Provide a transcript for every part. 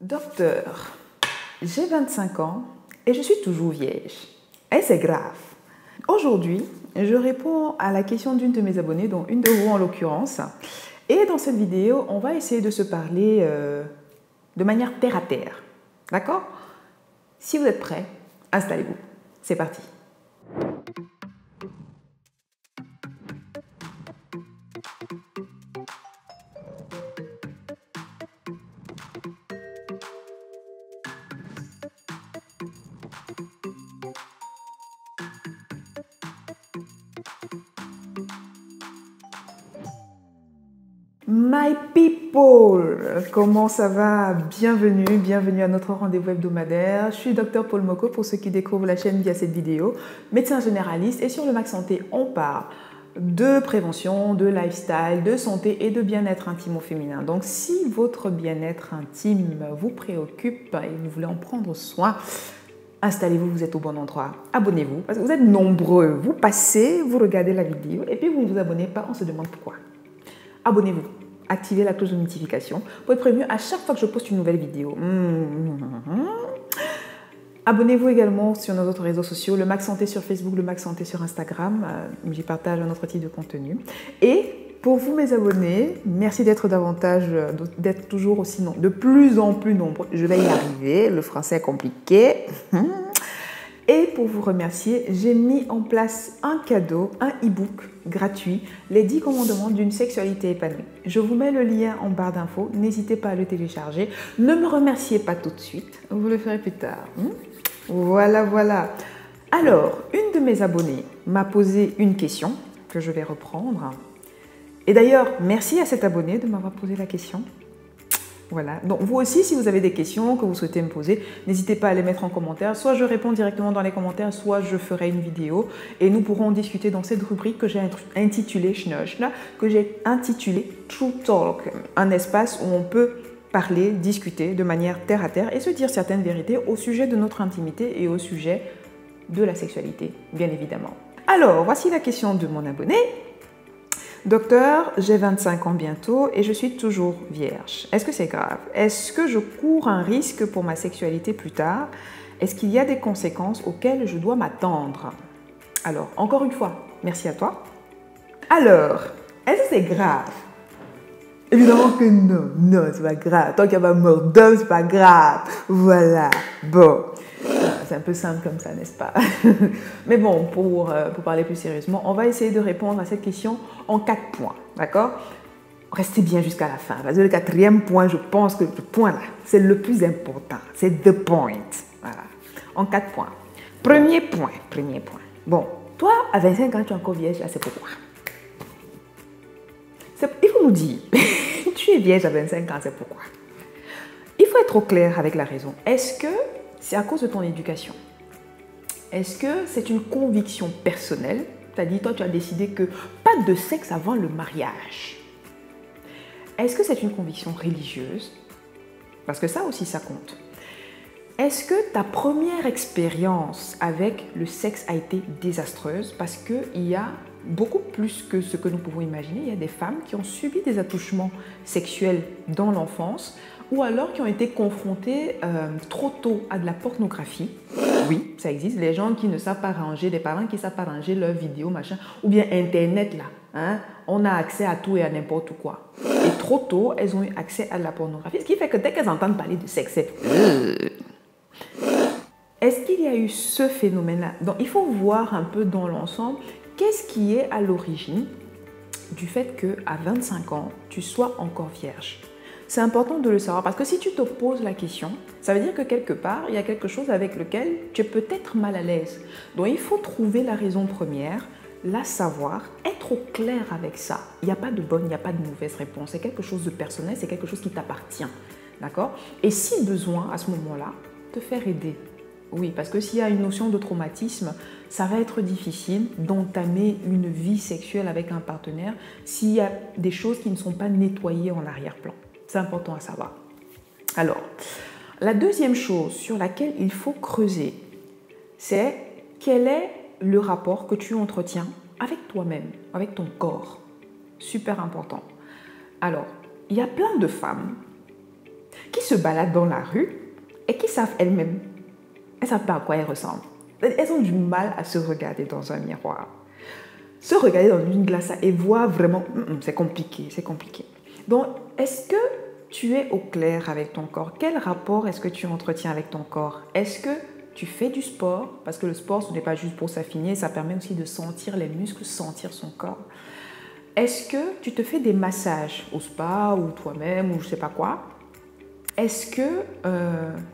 Docteur, j'ai 25 ans et je suis toujours vierge. Et c'est grave. Aujourd'hui, je réponds à la question d'une de mes abonnées, dont une de vous en l'occurrence. Et dans cette vidéo, on va essayer de se parler de manière terre à terre. D'accord? Si vous êtes prêts, installez-vous. C'est parti. My people, comment ça va? Bienvenue à notre rendez-vous hebdomadaire. Je suis Dr Paul Moko pour ceux qui découvrent la chaîne via cette vidéo, médecin généraliste, et sur le Mac Santé, on parle de prévention, de lifestyle, de santé et de bien-être intime au féminin. Donc si votre bien-être intime vous préoccupe et vous voulez en prendre soin, installez-vous, vous êtes au bon endroit. Abonnez-vous, parce que vous êtes nombreux. Vous passez, vous regardez la vidéo et puis vous ne vous abonnez pas, on se demande pourquoi. Abonnez-vous, activez la cloche de notification pour être prévenu à chaque fois que je poste une nouvelle vidéo. Abonnez-vous également sur nos autres réseaux sociaux, le Mac Santé sur Facebook, le Mac Santé sur Instagram. J'y partage un autre type de contenu. Et pour vous, mes abonnés, merci d'être toujours aussi de plus en plus nombreux. Je vais y arriver, le français est compliqué. Et pour vous remercier, j'ai mis en place un cadeau, un e-book gratuit, les 10 commandements d'une sexualité épanouie. Je vous mets le lien en barre d'infos, n'hésitez pas à le télécharger. Ne me remerciez pas tout de suite, vous le ferez plus tard. Voilà. Alors, une de mes abonnées m'a posé une question que je vais reprendre. Et d'ailleurs, merci à cet abonné de m'avoir posé la question. Voilà, donc vous aussi, si vous avez des questions que vous souhaitez me poser, n'hésitez pas à les mettre en commentaire. Soit je réponds directement dans les commentaires, soit je ferai une vidéo et nous pourrons discuter dans cette rubrique que j'ai intitulée True Talk, un espace où on peut parler, discuter de manière terre à terre et se dire certaines vérités au sujet de notre intimité et au sujet de la sexualité, bien évidemment. Alors, voici la question de mon abonné. Docteur, j'ai 25 ans bientôt et je suis toujours vierge. Est-ce que c'est grave? Est-ce que je cours un risque pour ma sexualité plus tard? Est-ce qu'il y a des conséquences auxquelles je dois m'attendre? Alors, encore une fois, merci à toi. Alors, est-ce que c'est grave? Évidemment que non, c'est pas grave. Tant qu'il n'y a pas mort d'homme, c'est pas grave. Voilà, bon. C'est un peu simple comme ça, n'est-ce pas? Mais bon, pour parler plus sérieusement, on va essayer de répondre à cette question en 4 points, d'accord? Restez bien jusqu'à la fin, parce que le 4e point, je pense que ce point-là, c'est le plus important. C'est the point. Voilà, en 4 points. Premier point. Bon, toi, à 25 ans, tu es encore vierge, là, c'est pourquoi? Il faut nous dire, tu es vierge à 25 ans, c'est pourquoi? Il faut être au clair avec la raison. Est-ce que c'est à cause de ton éducation? Est-ce que c'est une conviction personnelle? C'est-à-dire, toi, tu as décidé que pas de sexe avant le mariage. Est-ce que c'est une conviction religieuse? Parce que ça aussi, ça compte. Est-ce que ta première expérience avec le sexe a été désastreuse? Parce qu'il y a beaucoup plus que ce que nous pouvons imaginer. Il y a des femmes qui ont subi des attouchements sexuels dans l'enfance ou alors qui ont été confrontées trop tôt à de la pornographie. Oui, ça existe. Les gens qui ne savent pas ranger, des parents qui ne savent pas ranger leurs vidéos, machin, ou bien Internet, là. Hein, on a accès à tout et à n'importe quoi. Et trop tôt, elles ont eu accès à de la pornographie. Ce qui fait que dès qu'elles entendent parler de sexe, c'est... Est-ce qu'il y a eu ce phénomène-là? Donc, il faut voir un peu dans l'ensemble qu'est-ce qui est à l'origine du fait qu'à 25 ans, tu sois encore vierge. C'est important de le savoir parce que si tu te poses la question, ça veut dire que quelque part, il y a quelque chose avec lequel tu es peut-être mal à l'aise. Donc, il faut trouver la raison première, la savoir, être au clair avec ça. Il n'y a pas de bonne, il n'y a pas de mauvaise réponse. C'est quelque chose de personnel, c'est quelque chose qui t'appartient. D'accord? Et si besoin, à ce moment-là, te faire aider. Oui, parce que s'il y a une notion de traumatisme, ça va être difficile d'entamer une vie sexuelle avec un partenaire s'il y a des choses qui ne sont pas nettoyées en arrière-plan. C'est important à savoir. Alors, la deuxième chose sur laquelle il faut creuser, c'est quel est le rapport que tu entretiens avec toi-même, avec ton corps. Super important. Alors, il y a plein de femmes qui se baladent dans la rue et qui savent elles-mêmes, elles ne savent pas à quoi elles ressemblent. Elles ont du mal à se regarder dans un miroir. Se regarder dans une glace et voir vraiment, c'est compliqué, c'est compliqué. Donc, est-ce que tu es au clair avec ton corps? Quel rapport est-ce que tu entretiens avec ton corps? Est-ce que tu fais du sport? Parce que le sport, ce n'est pas juste pour s'affiner, ça permet aussi de sentir les muscles, sentir son corps. Est-ce que tu te fais des massages au spa ou toi-même ou je ne sais pas quoi? Est-ce que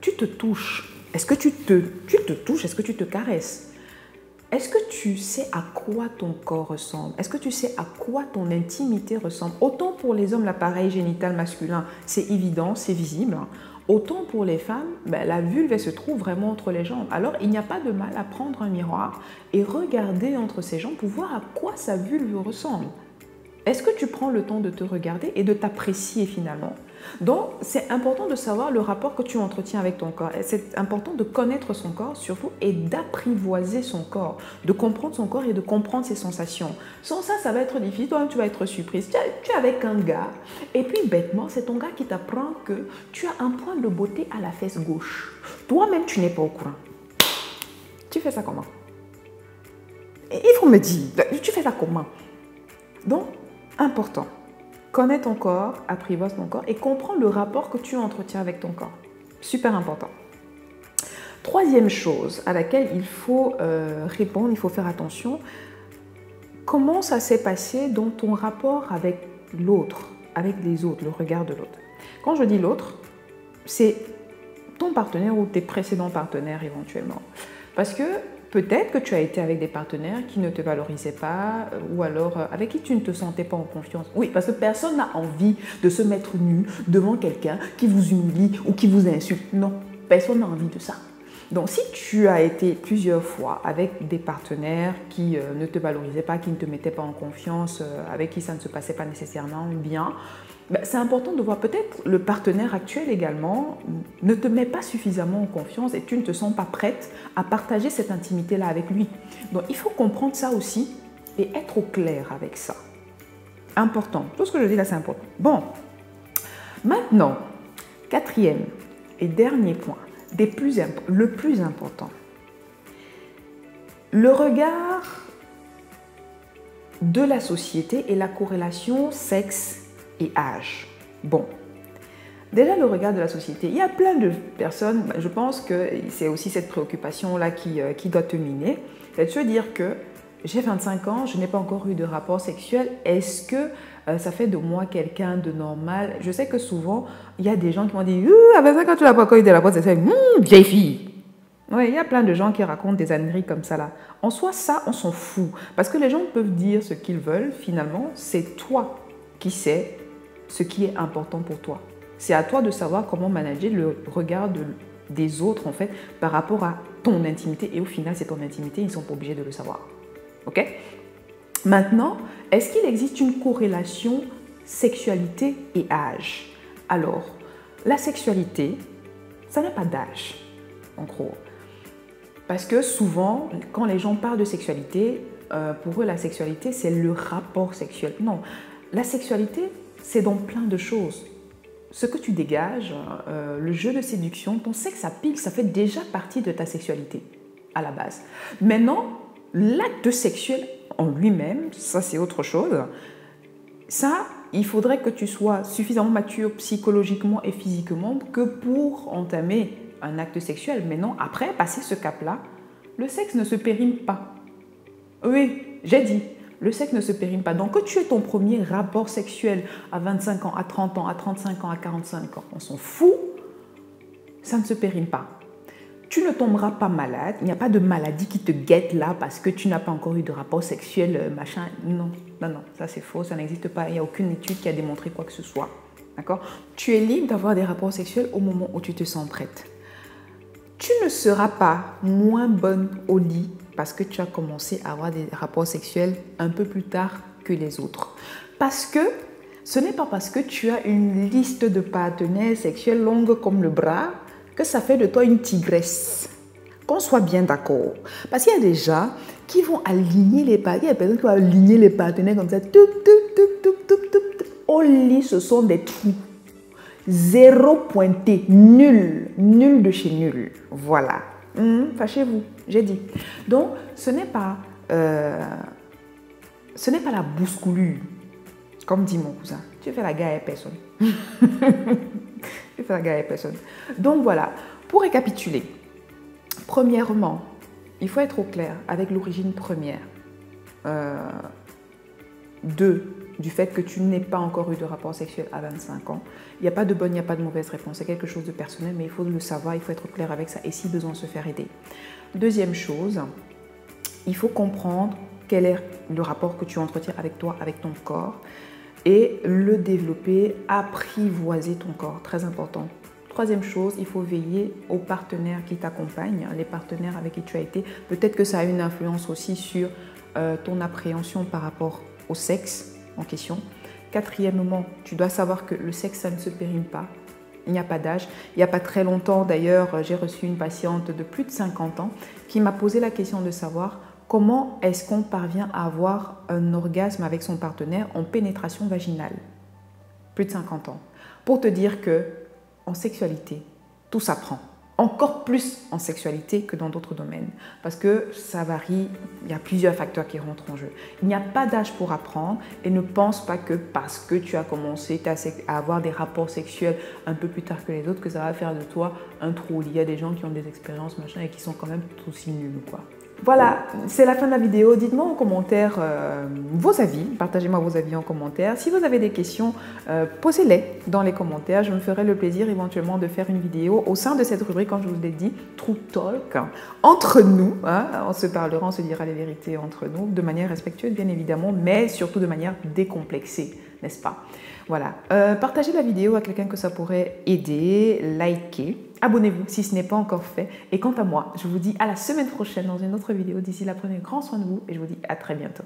tu te touches? Est-ce que tu te touches? Est-ce que tu te caresses? Est-ce que tu sais à quoi ton corps ressemble? Est-ce que tu sais à quoi ton intimité ressemble? Autant pour les hommes, l'appareil génital masculin, c'est évident, c'est visible. Autant pour les femmes, la vulve elle se trouve vraiment entre les jambes. Alors, il n'y a pas de mal à prendre un miroir et regarder entre ses jambes pour voir à quoi sa vulve ressemble. Est-ce que tu prends le temps de te regarder et de t'apprécier finalement? Donc, c'est important de savoir le rapport que tu entretiens avec ton corps. C'est important de connaître son corps surtout et d'apprivoiser son corps, de comprendre son corps et de comprendre ses sensations. Sans ça, ça va être difficile. Toi-même, tu vas être surprise. Tu es avec un gars et puis bêtement, c'est ton gars qui t'apprend que tu as un point de beauté à la fesse gauche. Toi-même, tu n'es pas au courant. Tu fais ça comment? Il faut me dire, tu fais ça comment? Donc, important. Connais ton corps, apprivoise ton corps et comprends le rapport que tu entretiens avec ton corps. Super important. Troisième chose à laquelle il faut répondre, il faut faire attention. Comment ça s'est passé dans ton rapport avec l'autre, avec les autres, le regard de l'autre? Quand je dis l'autre, c'est ton partenaire ou tes précédents partenaires éventuellement. Parce que peut-être que tu as été avec des partenaires qui ne te valorisaient pas ou alors avec qui tu ne te sentais pas en confiance. Oui, parce que personne n'a envie de se mettre nu devant quelqu'un qui vous humilie ou qui vous insulte. Non, personne n'a envie de ça. Donc, si tu as été plusieurs fois avec des partenaires qui ne te valorisaient pas, qui ne te mettaient pas en confiance, avec qui ça ne se passait pas nécessairement bien, c'est important de voir peut-être le partenaire actuel également ne te met pas suffisamment en confiance et tu ne te sens pas prête à partager cette intimité-là avec lui. Donc, il faut comprendre ça aussi et être au clair avec ça. Important. Tout ce que je dis là, c'est important. Bon, maintenant, quatrième et dernier point, le plus important. Le regard de la société et la corrélation sexe et âge. Bon, déjà le regard de la société, il y a plein de personnes, je pense que c'est aussi cette préoccupation-là qui doit te miner, c'est de se dire que j'ai 25 ans, je n'ai pas encore eu de rapport sexuel, est-ce que ça fait de moi quelqu'un de normal? Je sais que souvent, il y a des gens qui m'ont dit « à 25 ans, tu n'as pas encore eu de rapport sexuel, vieille fille !» Oui, il y a plein de gens qui racontent des âneries comme ça là. En soi, ça, on s'en fout. Parce que les gens peuvent dire ce qu'ils veulent, finalement, c'est toi qui sais ce qui est important pour toi. C'est à toi de savoir comment manager le regard des autres, en fait, par rapport à ton intimité. Et au final, c'est ton intimité, ils ne sont pas obligés de le savoir. OK? Maintenant, est-ce qu'il existe une corrélation sexualité et âge? Alors, la sexualité, ça n'a pas d'âge, en gros. Parce que souvent, quand les gens parlent de sexualité, pour eux, la sexualité, c'est le rapport sexuel. Non, la sexualité, c'est dans plein de choses. Ce que tu dégages, le jeu de séduction, ton sexe à pile, ça fait déjà partie de ta sexualité, à la base. Maintenant, l'acte sexuel en lui-même, ça c'est autre chose. Ça, il faudrait que tu sois suffisamment mature psychologiquement et physiquement que pour entamer un acte sexuel. Mais non, après, passer ce cap-là, le sexe ne se périme pas. Oui, j'ai dit, le sexe ne se périme pas. Donc, que tu aies ton premier rapport sexuel à 25 ans, à 30 ans, à 35 ans, à 45 ans, on s'en fout, ça ne se périme pas. Tu ne tomberas pas malade, il n'y a pas de maladie qui te guette là parce que tu n'as pas encore eu de rapport sexuel, machin. Non, non, non, ça c'est faux, ça n'existe pas. Il n'y a aucune étude qui a démontré quoi que ce soit. D'accord? Tu es libre d'avoir des rapports sexuels au moment où tu te sens prête. Tu ne seras pas moins bonne au lit parce que tu as commencé à avoir des rapports sexuels un peu plus tard que les autres. Parce que ce n'est pas parce que tu as une liste de partenaires sexuels longue comme le bras que ça fait de toi une tigresse. Qu'on soit bien d'accord. Parce qu'il y a des gens qui vont aligner les partenaires. Il y a des personnes qui vont aligner les partenaires comme ça. Au lit, ce sont des trous. 0 pointé, nul, nul de chez nul. Voilà. Fâchez-vous, j'ai dit. Donc, ce n'est pas la bousculure, comme dit mon cousin. Tu fais la guerre à personne. Tu fais la guerre à personne. Donc voilà, pour récapituler, premièrement, il faut être au clair avec l'origine première. 2, du fait que tu n'aies pas encore eu de rapport sexuel à 25 ans. Il n'y a pas de bonne, il n'y a pas de mauvaise réponse. C'est quelque chose de personnel, mais il faut le savoir, il faut être clair avec ça et si besoin se faire aider. Deuxième chose, il faut comprendre quel est le rapport que tu entretiens avec toi, avec ton corps et le développer, apprivoiser ton corps, très important. Troisième chose, il faut veiller aux partenaires qui t'accompagnent, les partenaires avec qui tu as été. Peut-être que ça a une influence aussi sur ton appréhension par rapport au sexe en question. Quatrièmement, tu dois savoir que le sexe, ça ne se périme pas. Il n'y a pas d'âge. Il n'y a pas très longtemps, d'ailleurs, j'ai reçu une patiente de plus de 50 ans qui m'a posé la question de savoir comment est-ce qu'on parvient à avoir un orgasme avec son partenaire en pénétration vaginale. Plus de 50 ans. Pour te dire que en sexualité, tout s'apprend. Encore plus en sexualité que dans d'autres domaines. Parce que ça varie, il y a plusieurs facteurs qui rentrent en jeu. Il n'y a pas d'âge pour apprendre et ne pense pas que parce que tu as commencé à avoir des rapports sexuels un peu plus tard que les autres, que ça va faire de toi un trou. Il y a des gens qui ont des expériences machin et qui sont quand même tout aussi nuls, quoi. Voilà, c'est la fin de la vidéo. Dites-moi en commentaire vos avis. Partagez-moi vos avis en commentaire. Si vous avez des questions, posez-les dans les commentaires. Je me ferai le plaisir éventuellement de faire une vidéo au sein de cette rubrique, comme je vous l'ai dit, True Talk, entre nous. Hein, on se parlera, on se dira les vérités entre nous, de manière respectueuse bien évidemment, mais surtout de manière décomplexée, n'est-ce pas? Voilà, partagez la vidéo à quelqu'un que ça pourrait aider, likez. Abonnez-vous si ce n'est pas encore fait. Et quant à moi, je vous dis à la semaine prochaine dans une autre vidéo. D'ici là, prenez grand soin de vous et je vous dis à très bientôt.